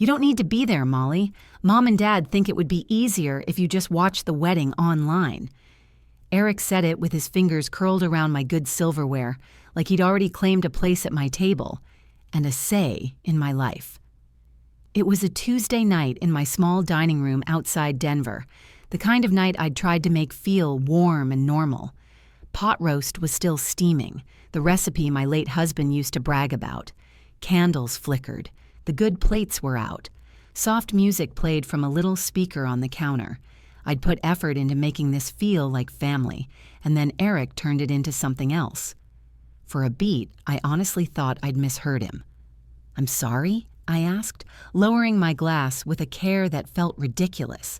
You don't need to be there, Molly. Mom and Dad think it would be easier if you just watched the wedding online. Eric said it with his fingers curled around my good silverware, like he'd already claimed a place at my table and a say in my life. It was a Tuesday night in my small dining room outside Denver, the kind of night I'd tried to make feel warm and normal. Pot roast was still steaming, the recipe my late husband used to brag about. Candles flickered. The good plates were out. Soft music played from a little speaker on the counter. I'd put effort into making this feel like family, and then Eric turned it into something else. For a beat, I honestly thought I'd misheard him. "I'm sorry?" I asked, lowering my glass with a care that felt ridiculous.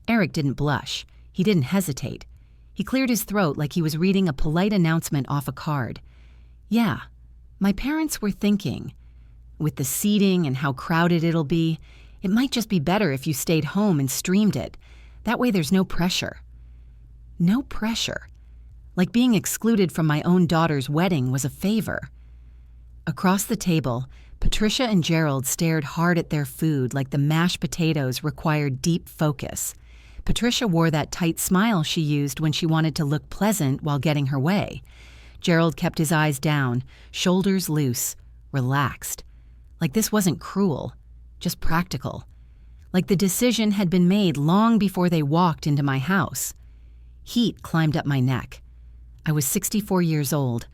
Eric didn't blush. He didn't hesitate. He cleared his throat like he was reading a polite announcement off a card. "Yeah, my parents were thinking, with the seating and how crowded it'll be, it might just be better if you stayed home and streamed it. That way there's no pressure." No pressure. Like being excluded from my own daughter's wedding was a favor. Across the table, Patricia and Gerald stared hard at their food like the mashed potatoes required deep focus. Patricia wore that tight smile she used when she wanted to look pleasant while getting her way. Gerald kept his eyes down, shoulders loose, relaxed. Like this wasn't cruel, just practical. Like the decision had been made long before they walked into my house. Heat climbed up my neck. I was 64 years old.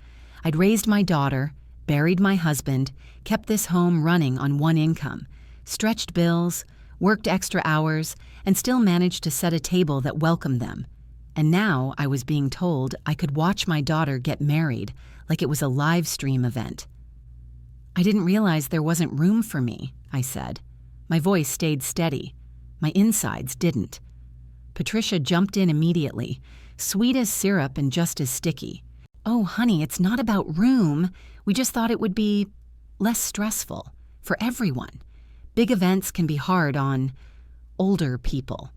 I'd raised my daughter, buried my husband, kept this home running on one income, stretched bills, worked extra hours, and still managed to set a table that welcomed them. And now I was being told I could watch my daughter get married like it was a live stream event. "I didn't realize there wasn't room for me," I said. My voice stayed steady. My insides didn't. Patricia jumped in immediately, sweet as syrup and just as sticky. "Oh, honey, it's not about room. We just thought it would be less stressful for everyone. Big events can be hard on older people."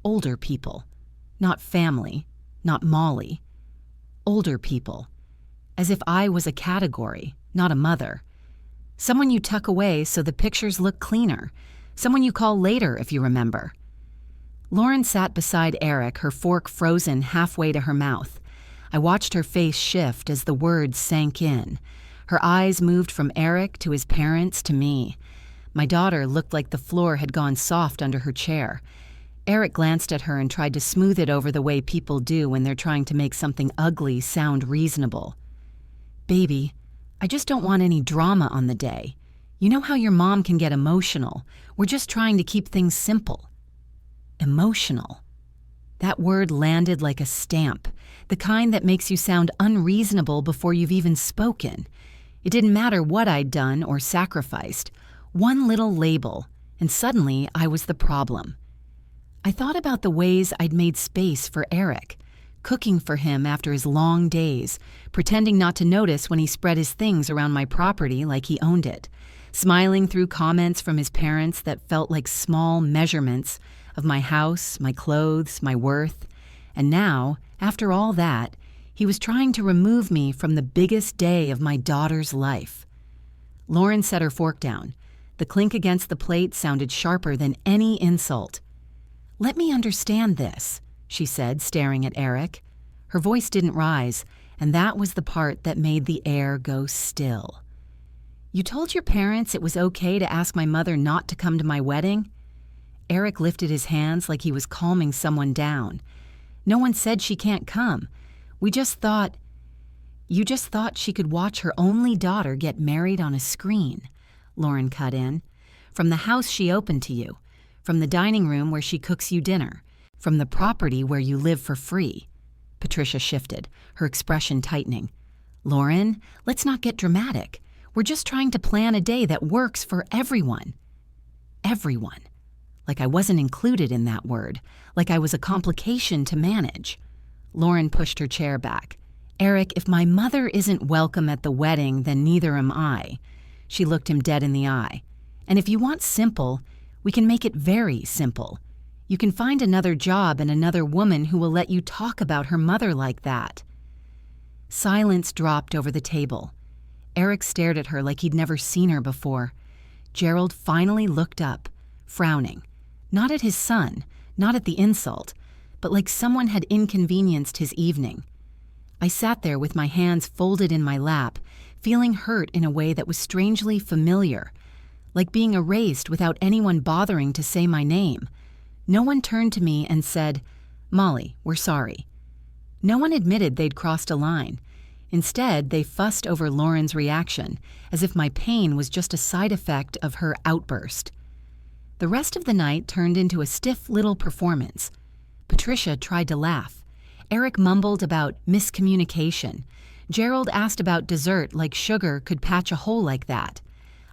Older people. Not family, not Molly. Older people. As if I was a category, not a mother. Someone you tuck away so the pictures look cleaner. Someone you call later if you remember. Lauren sat beside Eric, her fork frozen halfway to her mouth. I watched her face shift as the words sank in. Her eyes moved from Eric to his parents to me. My daughter looked like the floor had gone soft under her chair. Eric glanced at her and tried to smooth it over the way people do when they're trying to make something ugly sound reasonable. "Baby, I just don't want any drama on the day. You know how your mom can get emotional. We're just trying to keep things simple." Emotional. That word landed like a stamp, the kind that makes you sound unreasonable before you've even spoken. It didn't matter what I'd done or sacrificed. One little label, and suddenly I was the problem. I thought about the ways I'd made space for Eric, cooking for him after his long days, pretending not to notice when he spread his things around my property like he owned it, smiling through comments from his parents that felt like small measurements of my house, my clothes, my worth. And now, after all that, he was trying to remove me from the biggest day of my daughter's life. Lauren set her fork down. The clink against the plate sounded sharper than any insult. "Let me understand this," she said, staring at Eric. Her voice didn't rise, and that was the part that made the air go still. "You told your parents it was okay to ask my mother not to come to my wedding?" Eric lifted his hands like he was calming someone down. "No one said she can't come. We just thought—" "You just thought she could watch her only daughter get married on a screen," Lauren cut in. "From the house she opened to you, from the dining room where she cooks you dinner, from the property where you live for free." Patricia shifted, her expression tightening. "Lauren, let's not get dramatic. We're just trying to plan a day that works for everyone." Everyone. Like I wasn't included in that word, like I was a complication to manage. Lauren pushed her chair back. "Eric, if my mother isn't welcome at the wedding, then neither am I." She looked him dead in the eye. "And if you want simple, we can make it very simple. You can find another job and another woman who will let you talk about her mother like that." Silence dropped over the table. Eric stared at her like he'd never seen her before. Gerald finally looked up, frowning. Not at his son, not at the insult, but like someone had inconvenienced his evening. I sat there with my hands folded in my lap, feeling hurt in a way that was strangely familiar, like being erased without anyone bothering to say my name. No one turned to me and said, "Molly, we're sorry." No one admitted they'd crossed a line. Instead, they fussed over Lauren's reaction, as if my pain was just a side effect of her outburst. The rest of the night turned into a stiff little performance. Patricia tried to laugh. Eric mumbled about miscommunication. Gerald asked about dessert like sugar could patch a hole like that.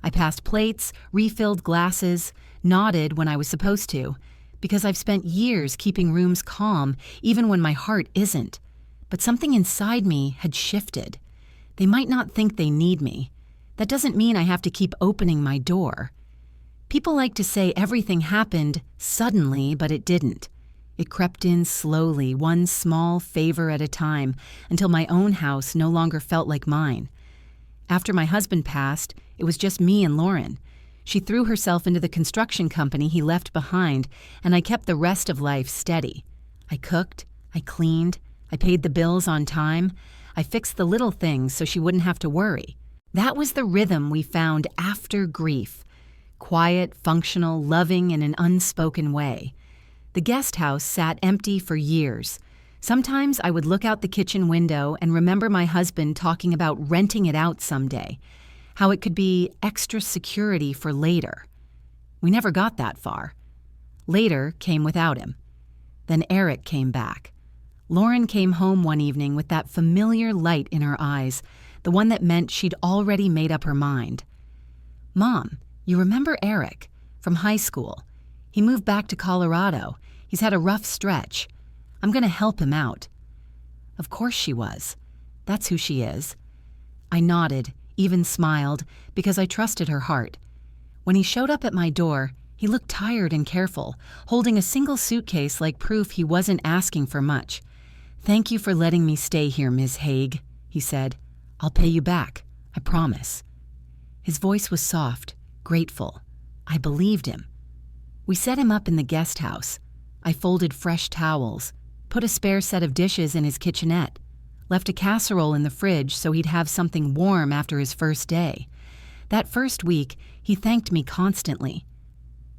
I passed plates, refilled glasses, nodded when I was supposed to, because I've spent years keeping rooms calm even when my heart isn't. But something inside me had shifted. They might not think they need me. That doesn't mean I have to keep opening my door. People like to say everything happened suddenly, but it didn't. It crept in slowly, one small favor at a time, until my own house no longer felt like mine. After my husband passed, it was just me and Lauren. She threw herself into the construction company he left behind, and I kept the rest of life steady. I cooked, I cleaned, I paid the bills on time, I fixed the little things so she wouldn't have to worry. That was the rhythm we found after grief. Quiet, functional, loving in an unspoken way. The guest house sat empty for years. Sometimes I would look out the kitchen window and remember my husband talking about renting it out someday, how it could be extra security for later. We never got that far. Later came without him. Then Eric came back. Lauren came home one evening with that familiar light in her eyes, the one that meant she'd already made up her mind. "Mom, you remember Eric from high school? He moved back to Colorado. He's had a rough stretch. I'm going to help him out." Of course she was. That's who she is. I nodded, even smiled, because I trusted her heart. When he showed up at my door, he looked tired and careful, holding a single suitcase like proof he wasn't asking for much. "Thank you for letting me stay here, Ms. Haig," he said. "I'll pay you back, I promise." His voice was soft, grateful. I believed him. We set him up in the guest house. I folded fresh towels, put a spare set of dishes in his kitchenette, left a casserole in the fridge so he'd have something warm after his first day. That first week, he thanked me constantly.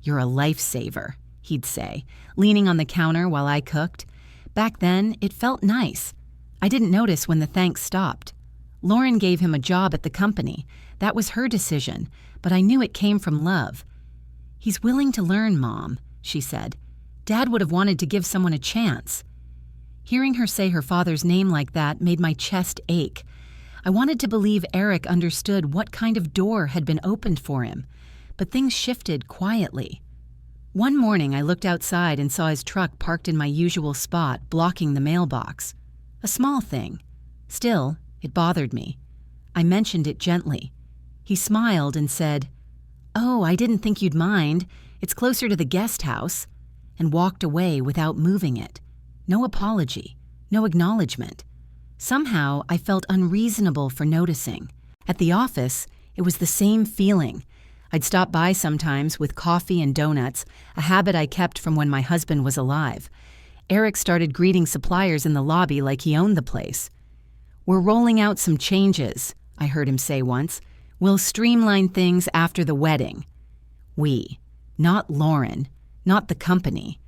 "You're a lifesaver," he'd say, leaning on the counter while I cooked. Back then, it felt nice. I didn't notice when the thanks stopped. Lauren gave him a job at the company. That was her decision, but I knew it came from love. "He's willing to learn, Mom," she said. "Dad would have wanted to give someone a chance." Hearing her say her father's name like that made my chest ache. I wanted to believe Eric understood what kind of door had been opened for him, but things shifted quietly. One morning I looked outside and saw his truck parked in my usual spot, blocking the mailbox. A small thing. Still, it bothered me. I mentioned it gently. He smiled and said, "Oh, I didn't think you'd mind. It's closer to the guest house," and walked away without moving it. No apology, no acknowledgement. Somehow, I felt unreasonable for noticing. At the office, it was the same feeling. I'd stop by sometimes with coffee and donuts, a habit I kept from when my husband was alive. Eric started greeting suppliers in the lobby like he owned the place. "We're rolling out some changes," I heard him say once. "We'll streamline things after the wedding." We. Not Lauren. Not the company.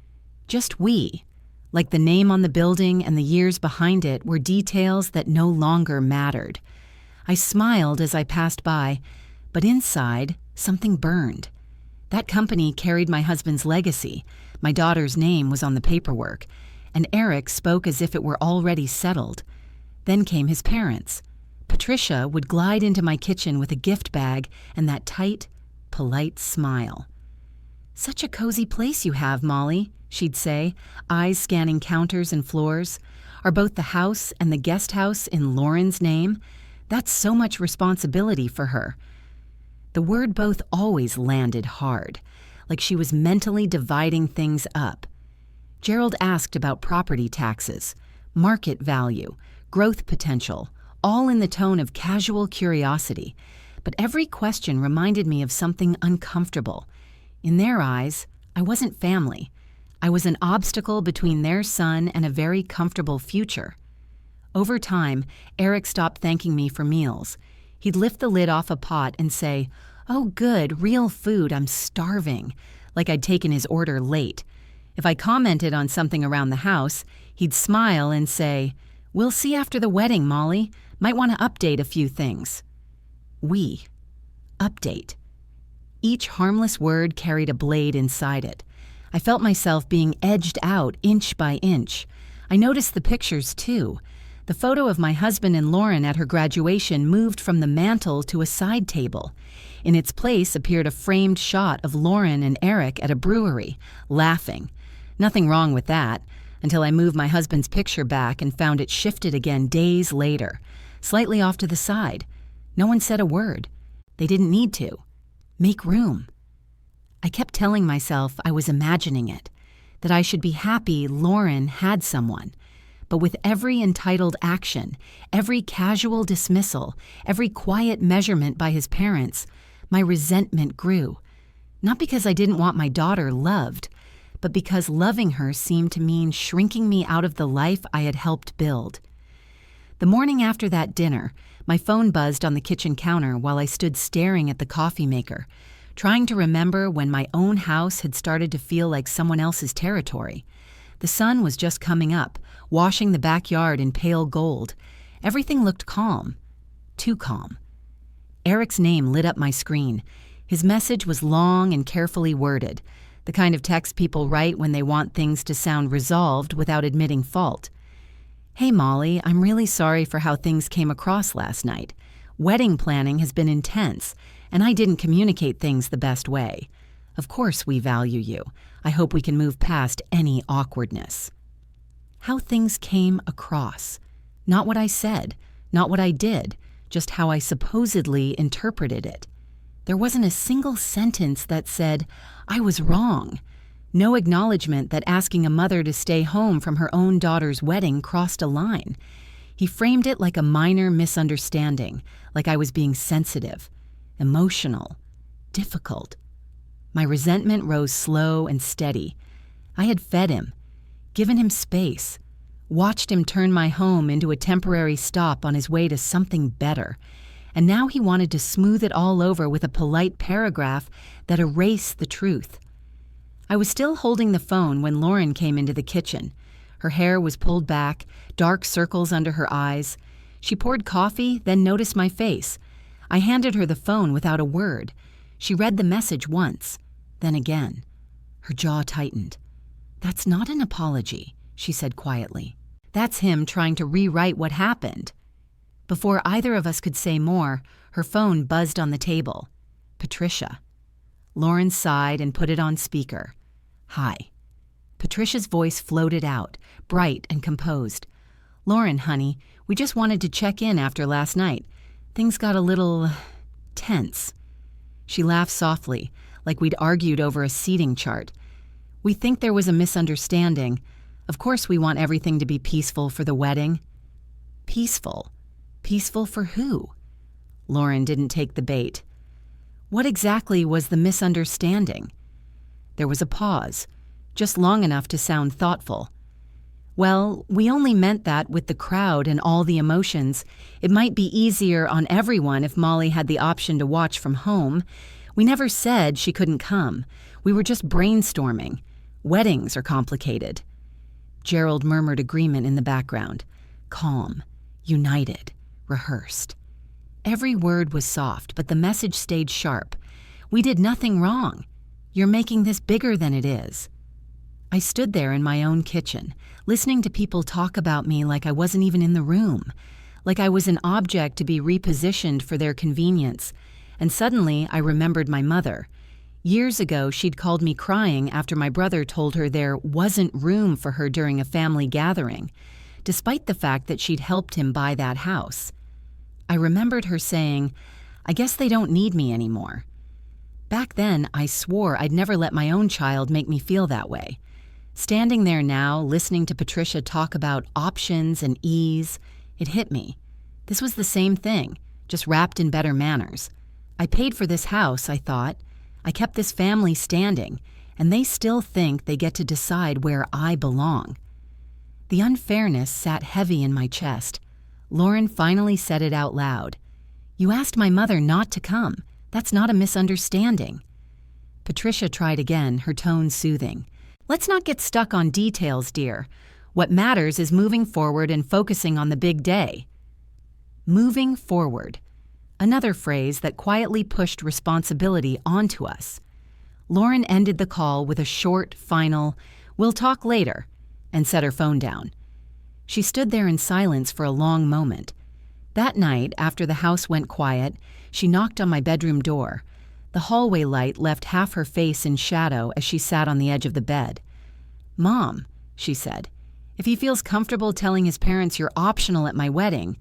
Just we. Like the name on the building and the years behind it were details that no longer mattered. I smiled as I passed by, but inside, something burned. That company carried my husband's legacy. My daughter's name was on the paperwork, and Eric spoke as if it were already settled. Then came his parents. Patricia would glide into my kitchen with a gift bag and that tight, polite smile. "Such a cozy place you have, Molly," she'd say, eyes scanning counters and floors. "Are both the house and the guest house in Lauren's name? That's so much responsibility for her." The word both always landed hard, like she was mentally dividing things up. Gerald asked about property taxes, market value, growth potential, all in the tone of casual curiosity, but every question reminded me of something uncomfortable. In their eyes, I wasn't family. I was an obstacle between their son and a very comfortable future. Over time, Eric stopped thanking me for meals. He'd lift the lid off a pot and say, "Oh good, real food, I'm starving," like I'd taken his order late. If I commented on something around the house, he'd smile and say, "We'll see after the wedding, Molly. Might want to update a few things." Update. Each harmless word carried a blade inside it. I felt myself being edged out inch by inch. I noticed the pictures too. The photo of my husband and Lauren at her graduation moved from the mantel to a side table. In its place appeared a framed shot of Lauren and Eric at a brewery, laughing. Nothing wrong with that, until I moved my husband's picture back and found it shifted again days later, slightly off to the side. No one said a word. They didn't need to. Make room. I kept telling myself I was imagining it, that I should be happy Lauren had someone. But with every entitled action, every casual dismissal, every quiet measurement by his parents, my resentment grew. Not because I didn't want my daughter loved, but because loving her seemed to mean shrinking me out of the life I had helped build. The morning after that dinner, my phone buzzed on the kitchen counter while I stood staring at the coffee maker, trying to remember when my own house had started to feel like someone else's territory. The sun was just coming up, washing the backyard in pale gold. Everything looked calm. Too calm. Eric's name lit up my screen. His message was long and carefully worded, the kind of text people write when they want things to sound resolved without admitting fault. "Hey Molly, I'm really sorry for how things came across last night. Wedding planning has been intense, and I didn't communicate things the best way. Of course we value you. I hope we can move past any awkwardness." How things came across. Not what I said, not what I did, just how I supposedly interpreted it. There wasn't a single sentence that said, "I was wrong." No acknowledgement that asking a mother to stay home from her own daughter's wedding crossed a line. He framed it like a minor misunderstanding, like I was being sensitive, emotional, difficult. My resentment rose slow and steady. I had fed him, given him space, watched him turn my home into a temporary stop on his way to something better, and now he wanted to smooth it all over with a polite paragraph that erased the truth. I was still holding the phone when Lauren came into the kitchen. Her hair was pulled back, dark circles under her eyes. She poured coffee, then noticed my face. I handed her the phone without a word. She read the message once, then again. Her jaw tightened. "That's not an apology," she said quietly. "That's him trying to rewrite what happened." Before either of us could say more, her phone buzzed on the table. Patricia. Lauren sighed and put it on speaker. "Hi." Patricia's voice floated out, bright and composed. "Lauren, honey, we just wanted to check in after last night. Things got a little tense." She laughed softly, like we'd argued over a seating chart. "We think there was a misunderstanding. Of course we want everything to be peaceful for the wedding." Peaceful? Peaceful for who? Lauren didn't take the bait. What exactly was the misunderstanding? There was a pause, just long enough to sound thoughtful. "Well, we only meant that with the crowd and all the emotions, it might be easier on everyone if Molly had the option to watch from home. We never said she couldn't come. We were just brainstorming. Weddings are complicated." Gerald murmured agreement in the background. Calm, united, rehearsed. Every word was soft, but the message stayed sharp. "We did nothing wrong. You're making this bigger than it is." I stood there in my own kitchen, listening to people talk about me like I wasn't even in the room, like I was an object to be repositioned for their convenience. And suddenly I remembered my mother. Years ago, she'd called me crying after my brother told her there wasn't room for her during a family gathering, despite the fact that she'd helped him buy that house. I remembered her saying, "I guess they don't need me anymore." Back then, I swore I'd never let my own child make me feel that way. Standing there now, listening to Patricia talk about options and ease, it hit me. This was the same thing, just wrapped in better manners. I paid for this house, I thought. I kept this family standing, and they still think they get to decide where I belong. The unfairness sat heavy in my chest. Lauren finally said it out loud. "You asked my mother not to come. That's not a misunderstanding." Patricia tried again, her tone soothing. "Let's not get stuck on details, dear. What matters is moving forward and focusing on the big day." Moving forward. Another phrase that quietly pushed responsibility onto us. Lauren ended the call with a short, final, "We'll talk later," and set her phone down. She stood there in silence for a long moment. That night, after the house went quiet, she knocked on my bedroom door. The hallway light left half her face in shadow as she sat on the edge of the bed. "Mom," she said, "if he feels comfortable telling his parents you're optional at my wedding,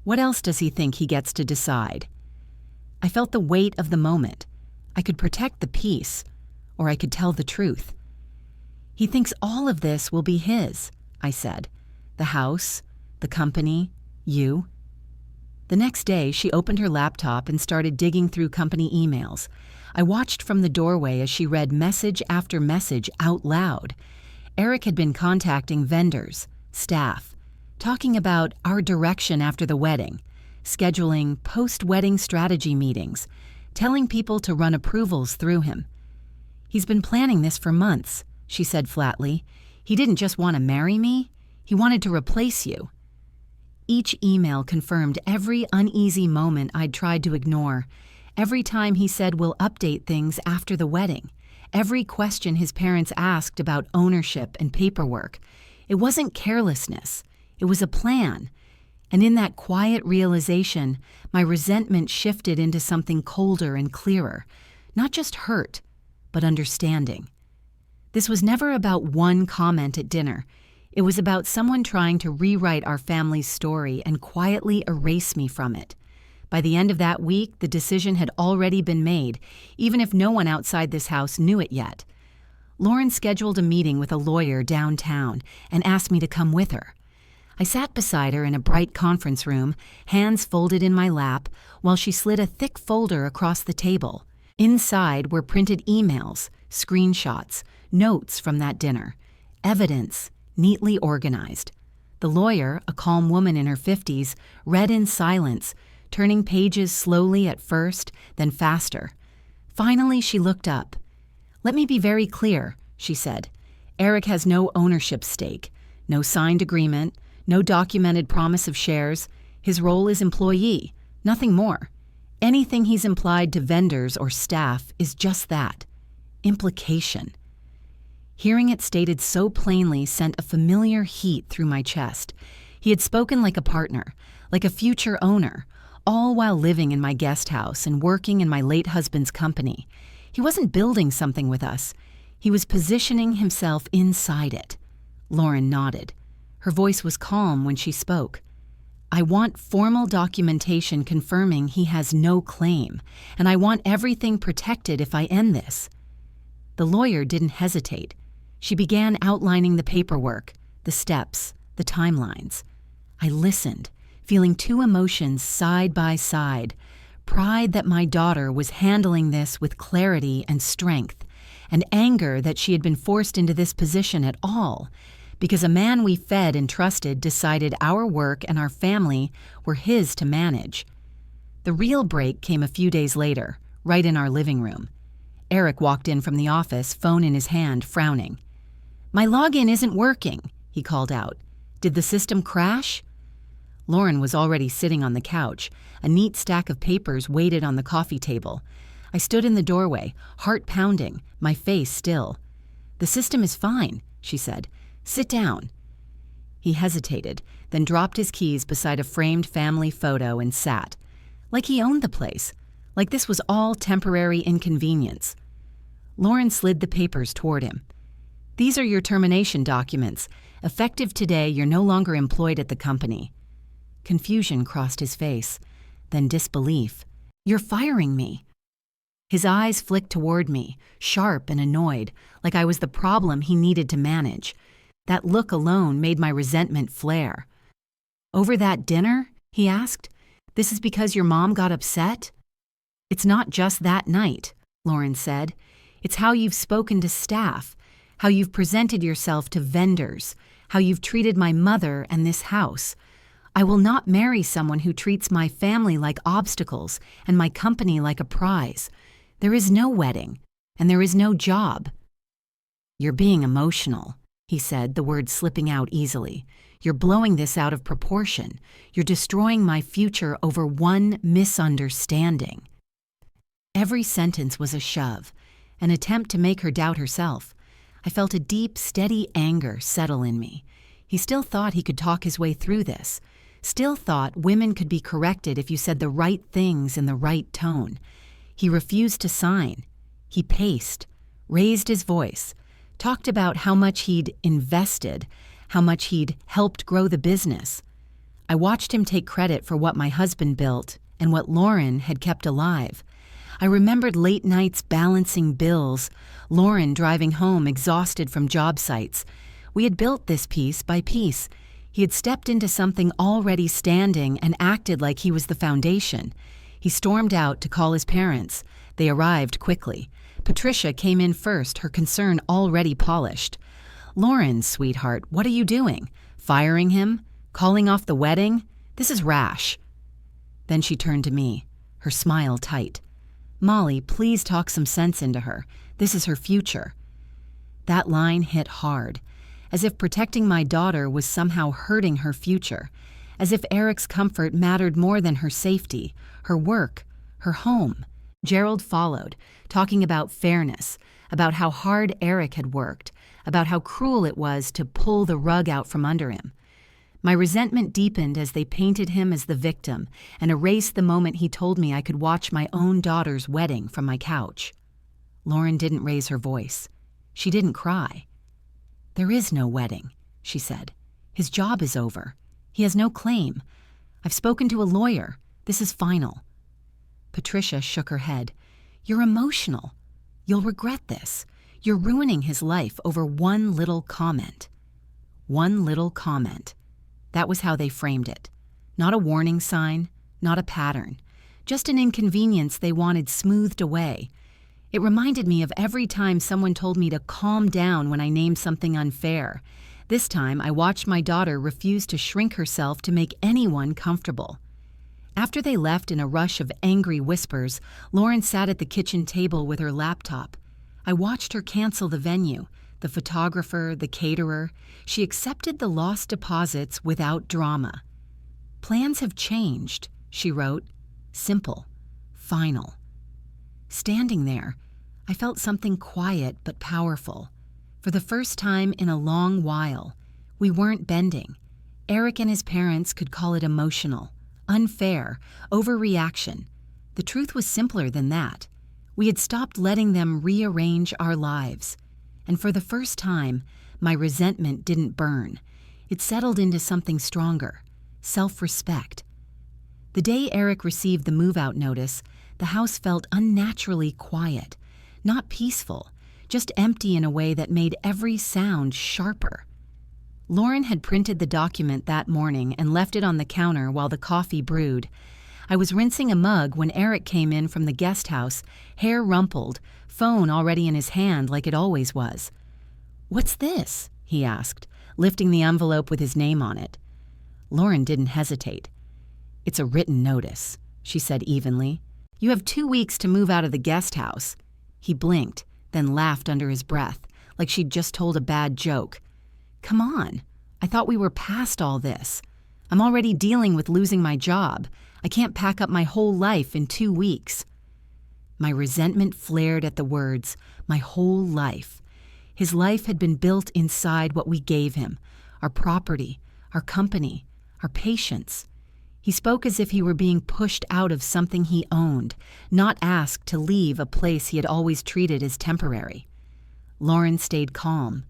what else does he think he gets to decide?" I felt the weight of the moment. I could protect the peace, or I could tell the truth. "He thinks all of this will be his," I said. "The house, the company, you." The next day, she opened her laptop and started digging through company emails. I watched from the doorway as she read message after message out loud. Eric had been contacting vendors, staff, talking about our direction after the wedding, scheduling post-wedding strategy meetings, telling people to run approvals through him. "He's been planning this for months," she said flatly. "He didn't just want to marry me, he wanted to replace you." Each email confirmed every uneasy moment I'd tried to ignore. Every time he said we'll update things after the wedding. Every question his parents asked about ownership and paperwork. It wasn't carelessness. It was a plan. And in that quiet realization, my resentment shifted into something colder and clearer. Not just hurt, but understanding. This was never about one comment at dinner. It was about someone trying to rewrite our family's story and quietly erase me from it. By the end of that week, the decision had already been made, even if no one outside this house knew it yet. Lauren scheduled a meeting with a lawyer downtown and asked me to come with her. I sat beside her in a bright conference room, hands folded in my lap, while she slid a thick folder across the table. Inside were printed emails, screenshots, notes from that dinner, evidence, neatly organized. The lawyer, a calm woman in her 50s, read in silence, turning pages slowly at first, then faster. Finally, she looked up. "Let me be very clear," she said. "Eric has no ownership stake, no signed agreement, no documented promise of shares. His role is employee, nothing more. Anything he's implied to vendors or staff is just that, implication." Hearing it stated so plainly sent a familiar heat through my chest. He had spoken like a partner, like a future owner, all while living in my guest house and working in my late husband's company. He wasn't building something with us. He was positioning himself inside it. Lauren nodded. Her voice was calm when she spoke. "I want formal documentation confirming he has no claim, and I want everything protected if I end this." The lawyer didn't hesitate. She began outlining the paperwork, the steps, the timelines. I listened, feeling two emotions side by side: pride that my daughter was handling this with clarity and strength, and anger that she had been forced into this position at all, because a man we fed and trusted decided our work and our family were his to manage. The real break came a few days later, right in our living room. Eric walked in from the office, phone in his hand, frowning. "My login isn't working," he called out. "Did the system crash?" Lauren was already sitting on the couch. A neat stack of papers waited on the coffee table. I stood in the doorway, heart pounding, my face still. "The system is fine," she said. "Sit down." He hesitated, then dropped his keys beside a framed family photo and sat. Like he owned the place. Like this was all temporary inconvenience. Lauren slid the papers toward him. "These are your termination documents. Effective today, you're no longer employed at the company." Confusion crossed his face, then disbelief. "You're firing me." His eyes flicked toward me, sharp and annoyed, like I was the problem he needed to manage. That look alone made my resentment flare. "Over that dinner?" he asked. "This is because your mom got upset?" It's not just that night, Lauren said. It's how you've spoken to staff, how you've presented yourself to vendors, how you've treated my mother and this house. I will not marry someone who treats my family like obstacles and my company like a prize. There is no wedding, and there is no job. You're being emotional, he said, the words slipping out easily. You're blowing this out of proportion. You're destroying my future over one misunderstanding. Every sentence was a shove, an attempt to make her doubt herself. I felt a deep, steady anger settle in me. He still thought he could talk his way through this, still thought women could be corrected if you said the right things in the right tone. He refused to sign. He paced, raised his voice, talked about how much he'd invested, how much he'd helped grow the business. I watched him take credit for what my husband built and what Lauren had kept alive. I remembered late nights balancing bills, Lauren driving home exhausted from job sites. We had built this piece by piece. He had stepped into something already standing and acted like he was the foundation. He stormed out to call his parents. They arrived quickly. Patricia came in first, her concern already polished. Lauren, sweetheart, what are you doing? Firing him? Calling off the wedding? This is rash. Then she turned to me, her smile tight. Molly, please talk some sense into her. This is her future. That line hit hard, as if protecting my daughter was somehow hurting her future, as if Eric's comfort mattered more than her safety, her work, her home. Gerald followed, talking about fairness, about how hard Eric had worked, about how cruel it was to pull the rug out from under him. My resentment deepened as they painted him as the victim and erased the moment he told me I could watch my own daughter's wedding from my couch. Lauren didn't raise her voice. She didn't cry. There is no wedding, she said. His job is over. He has no claim. I've spoken to a lawyer. This is final. Patricia shook her head. You're emotional. You'll regret this. You're ruining his life over one little comment. One little comment. That was how they framed it. Not a warning sign, not a pattern. Just an inconvenience they wanted smoothed away. It reminded me of every time someone told me to calm down when I named something unfair. This time, I watched my daughter refuse to shrink herself to make anyone comfortable. After they left in a rush of angry whispers, Lauren sat at the kitchen table with her laptop. I watched her cancel the venue, the photographer, the caterer. She accepted the lost deposits without drama. Plans have changed, she wrote. Simple. Final. Standing there, I felt something quiet but powerful. For the first time in a long while, we weren't bending. Eric and his parents could call it emotional, unfair, overreaction. The truth was simpler than that. We had stopped letting them rearrange our lives. And for the first time, my resentment didn't burn. It settled into something stronger, self-respect. The day Eric received the move-out notice, the house felt unnaturally quiet, not peaceful, just empty in a way that made every sound sharper. Lauren had printed the document that morning and left it on the counter while the coffee brewed. I was rinsing a mug when Eric came in from the guest house, hair rumpled, phone already in his hand like it always was. "What's this?" he asked, lifting the envelope with his name on it. Lauren didn't hesitate. "It's a written notice," she said evenly. "You have 2 weeks to move out of the guest house." He blinked, then laughed under his breath, like she'd just told a bad joke. "Come on. I thought we were past all this. I'm already dealing with losing my job. I can't pack up my whole life in 2 weeks." My resentment flared at the words, my whole life. His life had been built inside what we gave him, our property, our company, our patience. He spoke as if he were being pushed out of something he owned, not asked to leave a place he had always treated as temporary. Lauren stayed calm.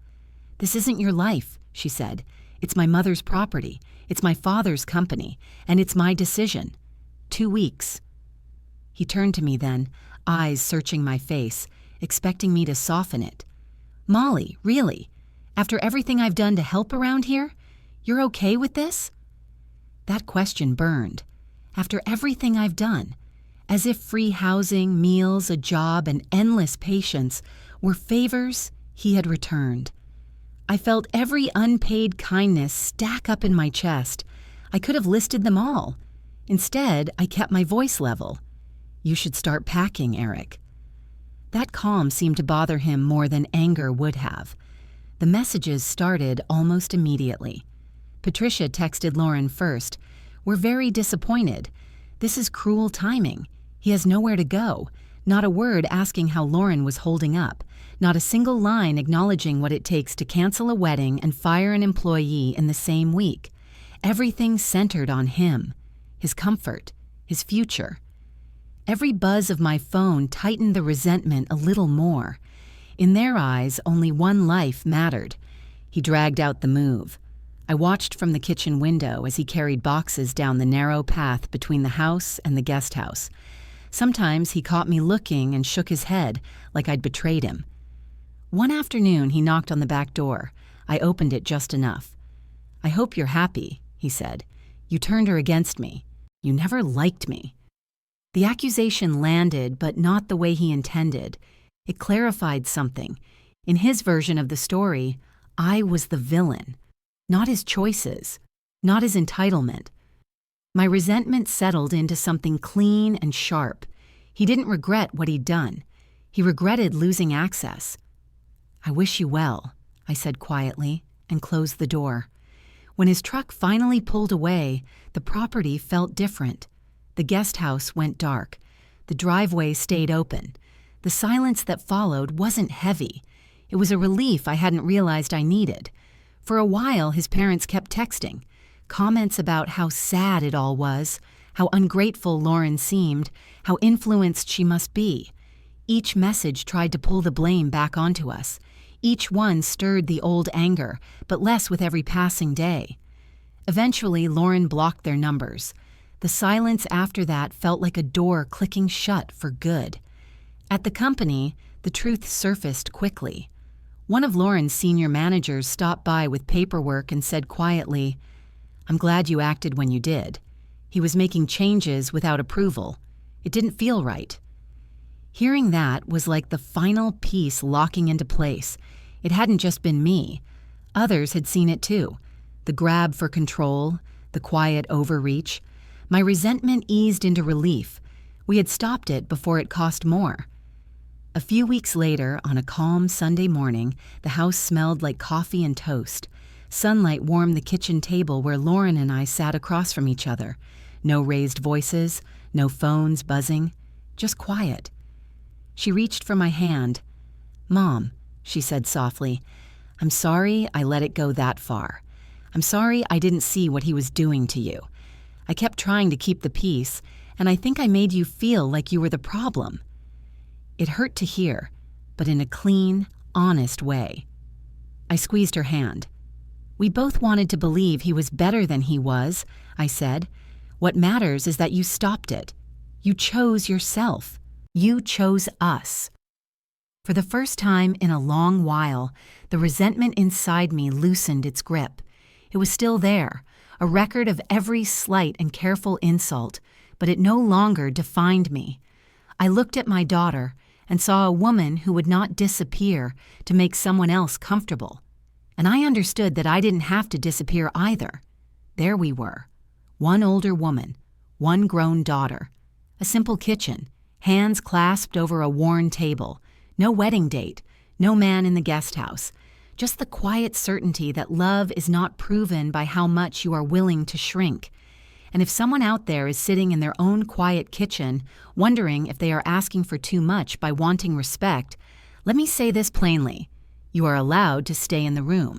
"This isn't your life," she said. "It's my mother's property. It's my father's company. And it's my decision. 2 weeks. He turned to me then, eyes searching my face, expecting me to soften it. "Molly, really? After everything I've done to help around here? You're okay with this?" That question burned. After everything I've done, as if free housing, meals, a job, and endless patience were favors he had returned. I felt every unpaid kindness stack up in my chest. I could have listed them all. Instead, I kept my voice level. "You should start packing, Eric." That calm seemed to bother him more than anger would have. The messages started almost immediately. Patricia texted Lauren first. "We're very disappointed. This is cruel timing. He has nowhere to go. Not a word asking how Lauren was holding up. Not a single line acknowledging what it takes to cancel a wedding and fire an employee in the same week. Everything centered on him, his comfort, his future." Every buzz of my phone tightened the resentment a little more. In their eyes, only one life mattered. He dragged out the move. I watched from the kitchen window as he carried boxes down the narrow path between the house and the guest house. Sometimes he caught me looking and shook his head like I'd betrayed him. One afternoon, he knocked on the back door. I opened it just enough. "I hope you're happy," he said. "You turned her against me. You never liked me." The accusation landed, but not the way he intended. It clarified something. In his version of the story, I was the villain, not his choices, not his entitlement. My resentment settled into something clean and sharp. He didn't regret what he'd done. He regretted losing access. "I wish you well," I said quietly, and closed the door. When his truck finally pulled away, the property felt different. The guest house went dark. The driveway stayed open. The silence that followed wasn't heavy. It was a relief I hadn't realized I needed. For a while, his parents kept texting, comments about how sad it all was, how ungrateful Lauren seemed, how influenced she must be. Each message tried to pull the blame back onto us. Each one stirred the old anger, but less with every passing day. Eventually, Lauren blocked their numbers. The silence after that felt like a door clicking shut for good. At the company, the truth surfaced quickly. One of Lauren's senior managers stopped by with paperwork and said quietly, "I'm glad you acted when you did." He was making changes without approval. It didn't feel right. Hearing that was like the final piece locking into place. It hadn't just been me. Others had seen it too. The grab for control, the quiet overreach. My resentment eased into relief. We had stopped it before it cost more. A few weeks later, on a calm Sunday morning, the house smelled like coffee and toast. Sunlight warmed the kitchen table where Lauren and I sat across from each other. No raised voices, no phones buzzing, just quiet. She reached for my hand. "Mom," she said softly, "I'm sorry I let it go that far. I'm sorry I didn't see what he was doing to you. I kept trying to keep the peace, and I think I made you feel like you were the problem." It hurt to hear, but in a clean, honest way. I squeezed her hand. "We both wanted to believe he was better than he was," I said. "What matters is that you stopped it. You chose yourself. You chose us." For the first time in a long while, the resentment inside me loosened its grip. It was still there, a record of every slight and careful insult, but it no longer defined me. I looked at my daughter and saw a woman who would not disappear to make someone else comfortable. And I understood that I didn't have to disappear either. There we were, one older woman, one grown daughter, a simple kitchen, hands clasped over a worn table, no wedding date, no man in the guest house, just the quiet certainty that love is not proven by how much you are willing to shrink. And if someone out there is sitting in their own quiet kitchen, wondering if they are asking for too much by wanting respect, let me say this plainly: you are allowed to stay in the room.